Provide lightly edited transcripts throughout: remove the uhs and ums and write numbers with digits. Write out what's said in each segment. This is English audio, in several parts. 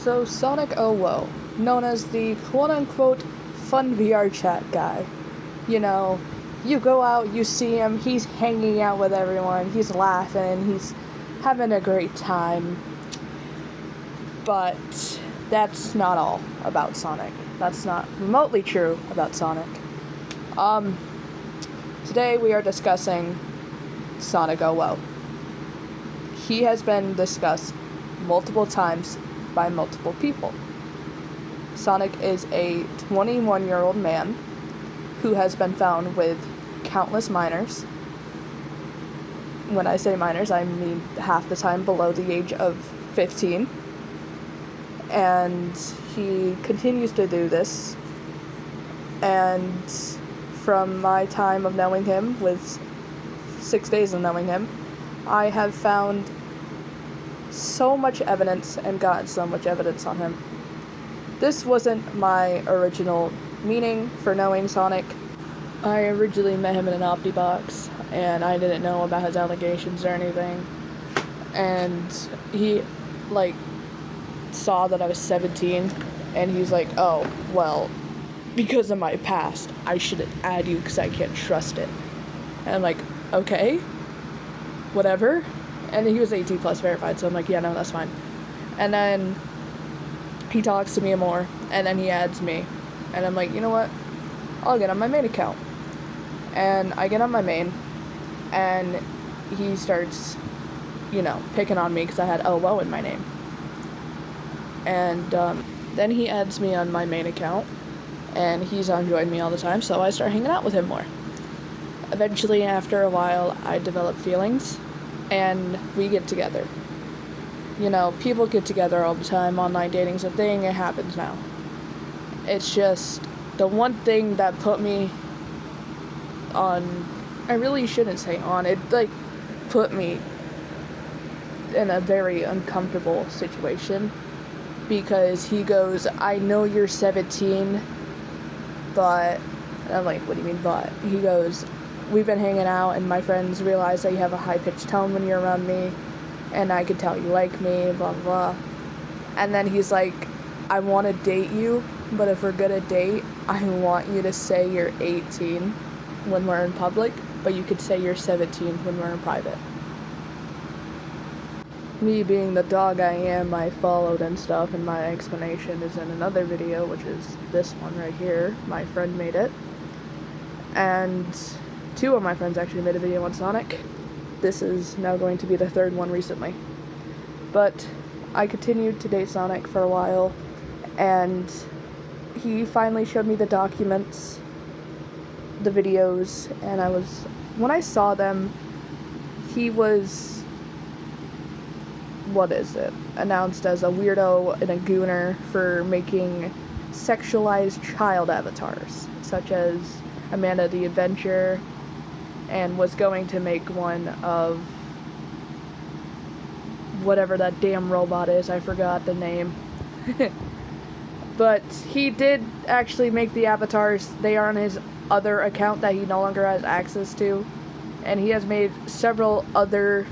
So SonicOwO, known as the quote-unquote fun VR chat guy. You know, you go out, you see him, he's hanging out with everyone, he's laughing, he's having a great time. But that's not all about Sonic. That's not remotely true about Sonic. Today we are discussing SonicOwO. He has been discussed multiple times by multiple people. Sonic is a 21-year-old man who has been found with countless minors. When I say minors, I mean half the time below the age of 15. And he continues to do this. And from my time of knowing him, with 6 days of knowing him, I have found so much evidence and gotten so much evidence on him. This wasn't my original meaning for knowing Sonic. I originally met him in an Omnibox, and I didn't know about his allegations or anything. And he, saw that I was 17, and he's like, oh, well, because of my past, I shouldn't add you because I can't trust it. And I'm like, okay, whatever. And he was 18 plus verified, so I'm like, yeah, no, that's fine. And then he talks to me more, and then he adds me. And I'm like, you know what? I'll get on my main account. And I get on my main, and he starts, picking on me because I had OWO in my name. And then he adds me on my main account, and he's enjoying me all the time, so I start hanging out with him more. Eventually, after a while, I develop feelings, and we get together. People get together all the time. Online dating's a thing. It happens now. It's just the one thing that put me on, I really shouldn't say on, it put me in a very uncomfortable situation, because he goes, I know you're 17, but, and I'm like, what do you mean but? He goes, we've been hanging out, and my friends realize that you have a high-pitched tone when you're around me, and I could tell you like me, blah, blah, blah. And then he's like, I want to date you, but if we're gonna date, I want you to say you're 18 when we're in public, but you could say you're 17 when we're in private. Me being the dog I am, I followed and stuff, and my explanation is in another video, which is this one right here. My friend made it. And two of my friends actually made a video on Sonic. This is now going to be the third one recently. But I continued to date Sonic for a while, and he finally showed me the documents, the videos, and when I saw them, he was, announced as a weirdo and a gooner for making sexualized child avatars, such as Amanda the Adventure, and was going to make one of whatever that damn robot is, I forgot the name. But he did actually make the avatars. They are on his other account that he no longer has access to, and he has made several other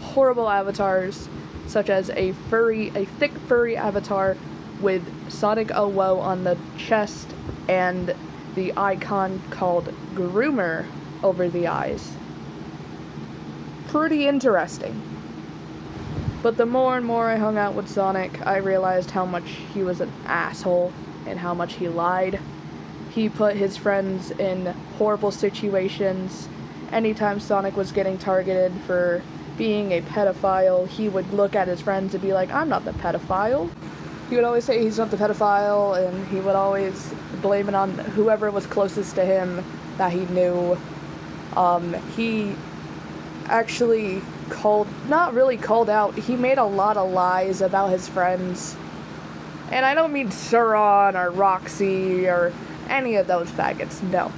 horrible avatars, such as a thick furry avatar with SonicOwO on the chest and the icon called Groomer over the eyes. Pretty interesting. But the more and more I hung out with Sonic, I realized how much he was an asshole and how much he lied. He put his friends in horrible situations. Anytime Sonic was getting targeted for being a pedophile, he would look at his friends and be like, I'm not the pedophile. He would always say he's not the pedophile, and he would always blame it on whoever was closest to him that he knew. He actually not really called out, he made a lot of lies about his friends. And I don't mean Suron or Roxy or any of those faggots, no.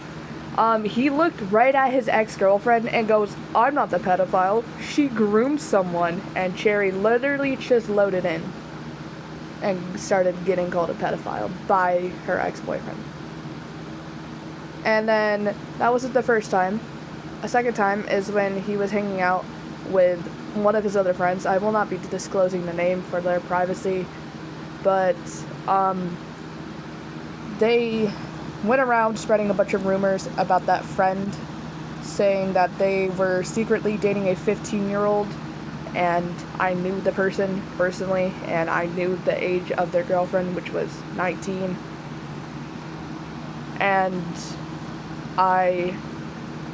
He looked right at his ex-girlfriend and goes, I'm not the pedophile, she groomed someone, and Cherry literally just loaded in and started getting called a pedophile by her ex-boyfriend. And then, that wasn't the first time. A second time is when he was hanging out with one of his other friends. I will not be disclosing the name for their privacy, but they went around spreading a bunch of rumors about that friend, saying that they were secretly dating a 15-year-old, and I knew the person personally, and I knew the age of their girlfriend, which was 19, and I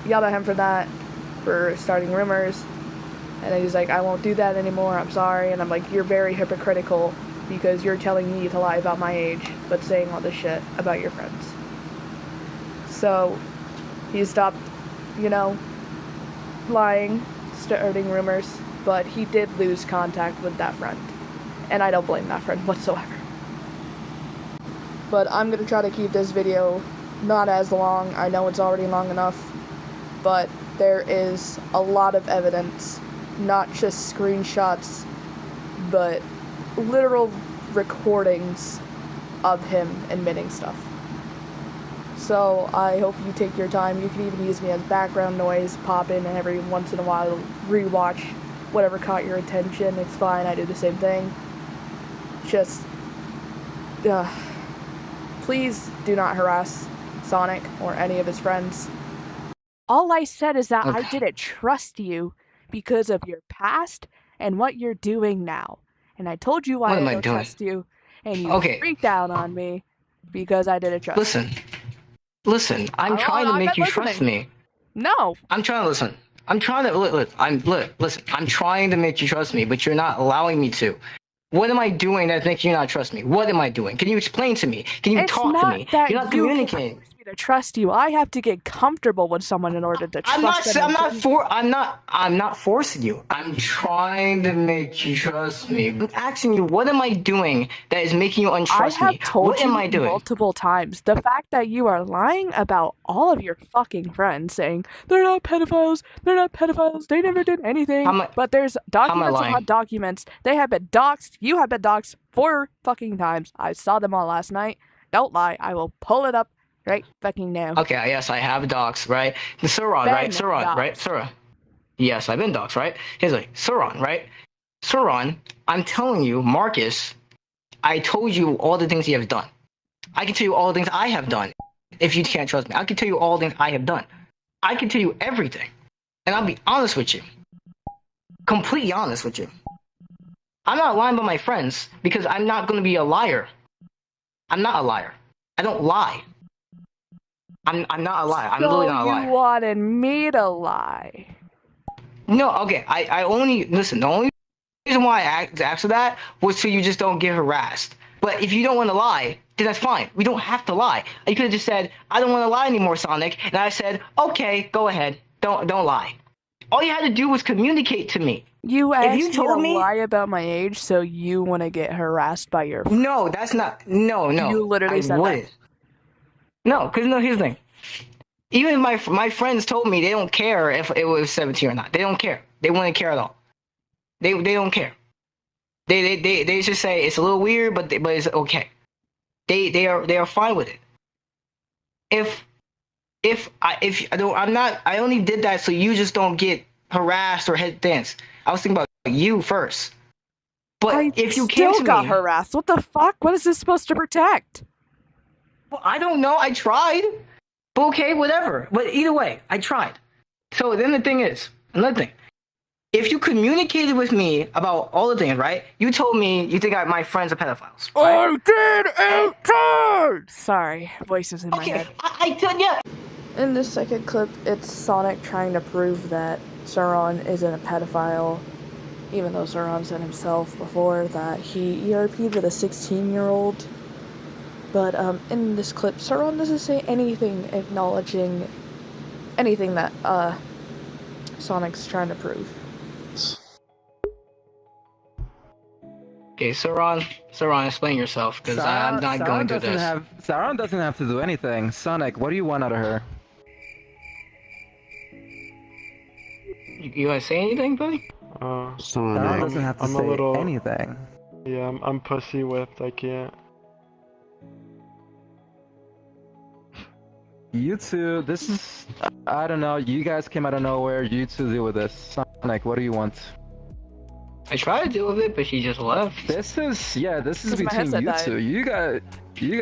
yelled at him for that, for starting rumors, and then he's like, I won't do that anymore, I'm sorry, and I'm like, you're very hypocritical, because you're telling me to lie about my age, but saying all this shit about your friends. So, he stopped, lying, starting rumors, but he did lose contact with that friend, and I don't blame that friend whatsoever. But I'm gonna try to keep this video not as long. I know it's already long enough, but there is a lot of evidence, not just screenshots, but literal recordings of him admitting stuff. So I hope you take your time. You can even use me as background noise, pop in every once in a while, rewatch whatever caught your attention. It's fine, I do the same thing. Just, please do not harass Sonic or any of his friends. All I said is that I didn't trust you because of your past and what you're doing now. And I told you why I don't trust you, and you freaked out on me because I didn't trust you. Listen, I'm trying to make you trust me. No. I'm trying to listen. I'm trying to listen. I'm trying to make you trust me, but you're not allowing me to. What am I doing that's making you not trust me? What am I doing? Can you explain to me? Can you talk to me? You're not communicating. To trust you, I have to get comfortable with someone in order to trust them. I'm not forcing you. I'm trying to make you trust me. I'm asking you, what am I doing that is making you untrust me? I have told what you am I doing? multiple times. The fact that you are lying about all of your fucking friends, saying they're not pedophiles, they never did anything. But there's documents upon documents. They have been doxxed. You have been doxxed 4 fucking times. I saw them all last night. Don't lie. I will pull it up right fucking now. Okay, yes, I have docs, right? Sauron, right? Sauron, right? Sauron. Yes, I've been docs, right? He's like, Sauron, right? Sauron, I'm telling you, Marcus, I told you all the things you have done. I can tell you all the things I have done. If you can't trust me, I can tell you all the things I have done. I can tell you everything. And I'll be honest with you. Completely honest with you. I'm not lying about my friends because I'm not going to be a liar. I'm not a liar. I don't lie. I'm not a liar. I'm literally not a liar. You wanted me to lie. No, okay. I only listen. The only reason why I asked for that was so you just don't get harassed. But if you don't want to lie, then that's fine. We don't have to lie. You could have just said, "I don't want to lie anymore, Sonic," and I said, "Okay, go ahead. Don't lie." All you had to do was communicate to me. You asked me to lie about my age, so you want to get harassed by your friends. No, that's not. No. You literally said that. No, because here's the thing. Even my friends told me they don't care if it was 17 or not. They don't care. They wouldn't care at all. They don't care. They just say it's a little weird, but it's okay. They are fine with it. I only did that so you just don't get harassed or head danced. I was thinking about you first. But if you came to me, got harassed. What the fuck? What is this supposed to protect? Well, I don't know. I tried. But okay, whatever. But either way, I tried. So then the thing is, another thing. If you communicated with me about all the things, right? You told me you think my friends are pedophiles. Right? I did it! Sorry, voices in my head. I did, yeah. In this second clip, it's Sonic trying to prove that Sauron isn't a pedophile, even though Sauron said himself before that he ERP'd with a 16-year-old. But in this clip, Sauron doesn't say anything acknowledging anything that Sonic's trying to prove. Okay, Sauron, explain yourself, because I'm not going through this. Sauron doesn't have to do anything. Sonic, what do you want out of her? You want to say anything, buddy? Sauron doesn't have to say anything. Yeah, I'm pussy whipped. I can't. You two, this is... I don't know, you guys came out of nowhere. You two deal with this. Sonic, what do you want? I tried to deal with it, but she just left. This is Because my between headset you died. two. You got.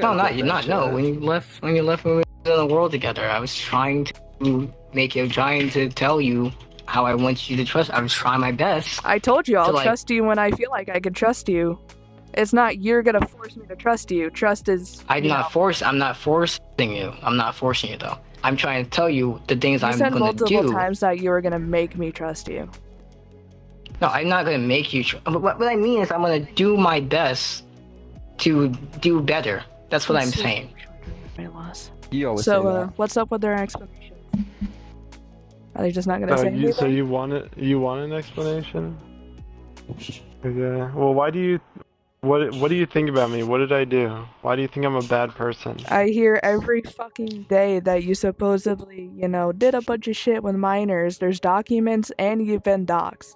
No, no. When you left, when we were in the world together, I was trying to tell you how I want you to trust. I was trying my best. I told you I'll like- trust you when I feel like I can trust you. It's not you're gonna force me to trust you. Trust is. I'm not forcing you. I'm not forcing you though. I'm trying to tell you the things You I'm said gonna multiple do. times that you were gonna make me trust you. No, I'm not gonna make you. What I mean is, I'm gonna do my best to do better. That's what I'm saying. You always say So, that. what's up with their explanation? Are they just not gonna say anything? So you want it? You want an explanation? Yeah. Well, why do you? What do you think about me? What did I do? Why do you think I'm a bad person? I hear every fucking day that you supposedly, did a bunch of shit with minors. There's documents and you've been doxxed.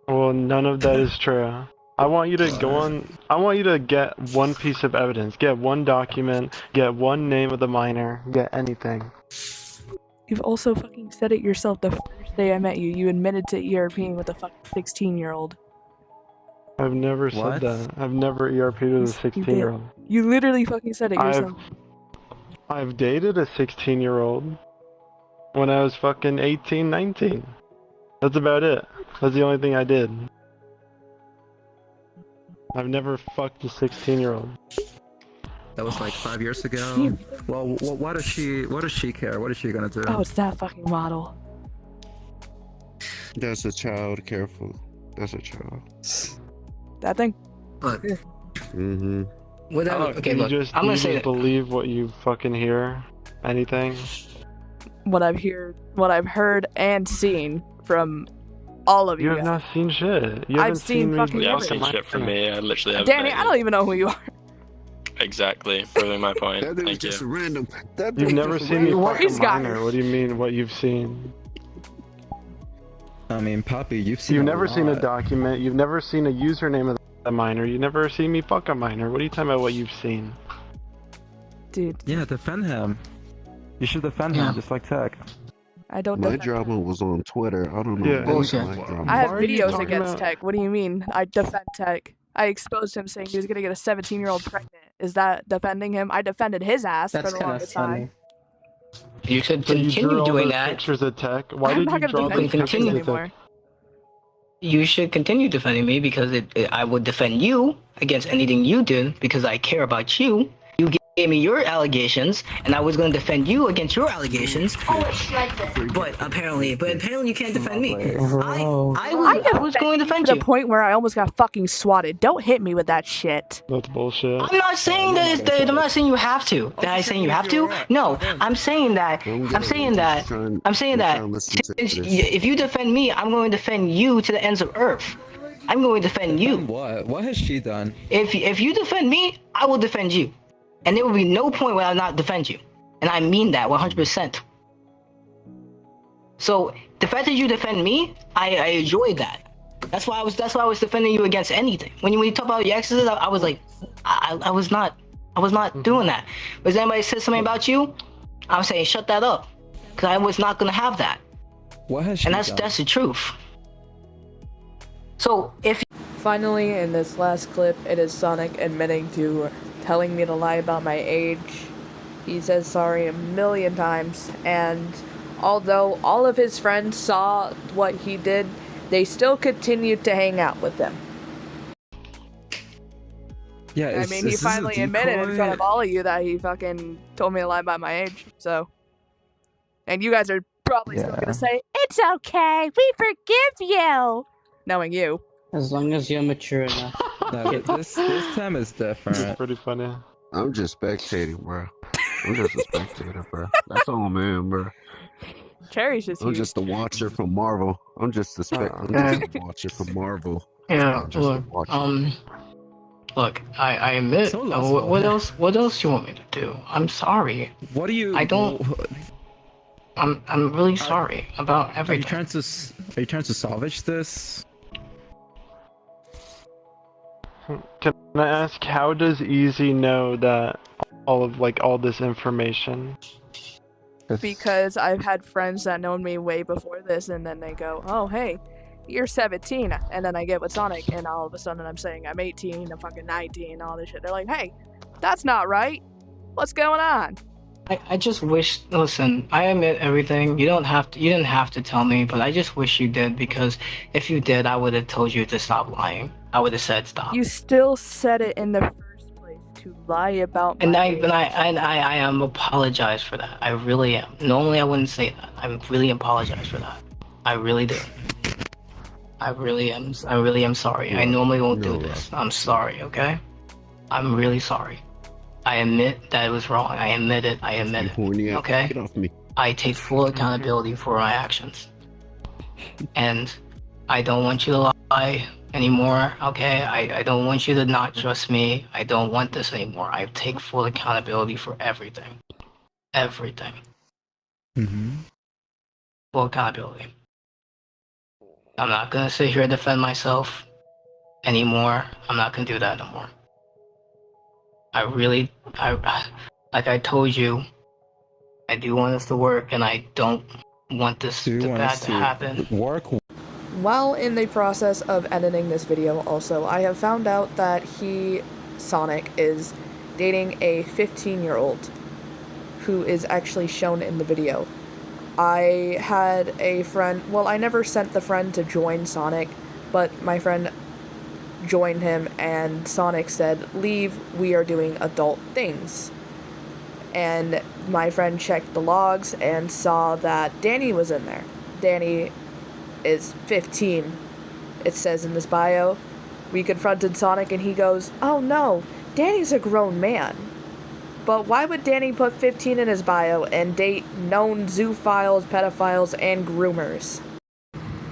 Well, none of that is true. I want you to go on. I want you to get one piece of evidence. Get one document. Get one name of the minor. Get anything. You've also fucking said it yourself the first day I met you. You admitted to ERPing with a fucking 16-year-old. I've never said that. I've never ERP'd with a 16-year-old. You literally fucking said it yourself. I've dated a 16-year-old when I was fucking 18, 19. That's about it. That's the only thing I did. I've never fucked a 16-year-old. That was like 5 years ago. Well, what does she care? What is she gonna do? Oh, it's that fucking model. That's a child. Careful. That's a child. That thing. Look. Mm-hmm. Whatever. Okay, look. I'm gonna say that. Believe what you fucking hear. Anything. What I've heard and seen from all of you. You have not seen shit. You I've haven't seen me. fucking You haven't everything. seen shit from me. I literally haven't. Danny, I don't even know who you are. Exactly. Proving my point. That dude's Thank just you. a random. That You've dude's never just a seen me random- fuck He's a got minor. it. What do you mean? What you've seen? I mean, Poppy, you've seen. You've a never seen a lot. document. You've never seen a username of a minor. You never seen me fuck a minor. What are you talking about? What you've seen? Dude, Yeah, defend him. You should defend him, just like Tech. I don't My defend drama was on Twitter. I don't know. Yeah. about Bullshit. my drama. I have Why are you videos talking against about- Tech. What do you mean? I defend Tech. I exposed him saying he was gonna get a 17-year-old pregnant. Is that defending him? I defended his ass for the longest time. You should So you continue drew all doing those that. pictures of Tech. Why I'm did not you gonna draw defend those can Tech pictures of anymore. Tech? You should continue defending me because I would defend you against anything you did because I care about you. You gave me your allegations, and I was going to defend you against your allegations. But apparently you can't defend me. I was going to defend To you. the point where I almost got fucking swatted. Don't hit me with that shit. That's bullshit. I'm not saying that. I'm not saying you have to. That I saying you have to? No, I'm saying that. I'm saying that. If you defend me, I'm going to defend you to the ends of earth. I'm going to defend you. What? What has she done? If you defend me, I will defend you, and there will be no point where I not defend you, and I mean that 100%. So the fact that you defend me, I enjoy that. That's why I was defending you against anything. When you talk about your exes, I was like, I was not doing that. But if anybody says something about you, I'm saying shut that up, because I was not gonna have that. What has she And done? that's the truth. So if Finally, in this last clip, it is Sonic admitting to telling me to lie about my age. He says sorry a million times, and although all of his friends saw what he did, they still continued to hang out with him. Yeah, I mean, he finally admitted in front of all of you that he fucking told me to lie about my age, so. And you guys are probably still gonna say, "It's okay, we forgive you," knowing you. As long as you're mature enough. No, this time is It's different. pretty funny. I'm just spectating, bro. I'm just a spectator, bro. That's all I'm in, bro. Cherry's just I'm huge. just a watcher from Marvel. I'm just a watcher from Marvel. yeah, I'm just a look, watcher. look, I admit. So lost. What else? What else do you want me to do? I'm sorry. What do you? I don't- I'm really sorry about Are you everything. trying to salvage this? Can I ask, how does Easy know that all this information? Because I've had friends that known me way before this, and then they go, "Oh, hey, you're 17. And then I get with Sonic, and all of a sudden I'm saying I'm 18, I'm fucking 19, all this shit. They're like, hey, that's not right. What's going on? I just wish. Listen, I admit everything. You didn't have to tell me, but I just wish you did, because if you did, I would have told you to stop lying. I would have said stop. You still said it in the first place to lie about my age. I am apologize for that. I really am. Normally I wouldn't say that. I really apologize for that. I really do. I really am sorry. I normally won't do this. I'm sorry, okay? I'm really sorry. I admit that it was wrong. I admit it. Okay? Get off me. I take full accountability for my actions. And I don't want you to lie anymore, okay? I don't want you to not trust me. I don't want this anymore. I take full accountability for everything. Everything. Mm-hmm. Full accountability. I'm not gonna sit here and defend myself anymore. I'm not gonna do that no more. Like I told you, I do want us to work, and I don't want this to happen. While in the process of editing this video also, I have found out that Sonic, is dating a 15-year-old who is actually shown in the video. I had a friend, well, I never sent the friend to join Sonic, but my friend joined him, and Sonic said, leave, we are doing adult things. And my friend checked the logs and saw that Danny was in there. Danny is 15, it says in his bio. We confronted Sonic and he goes, oh no, Danny's a grown man. But why would Danny put 15 in his bio and date known zoophiles, pedophiles, and groomers?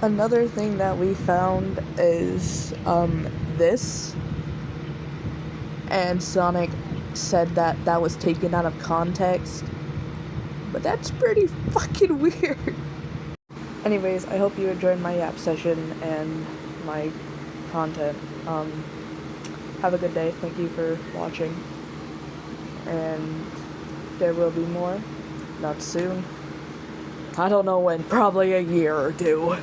Another thing that we found is, this. And Sonic said that that was taken out of context. But that's pretty fucking weird. Anyways, I hope you enjoyed my yap session and my content. Have a good day. Thank you for watching. And there will be more. Not soon. I don't know when. Probably a year or two.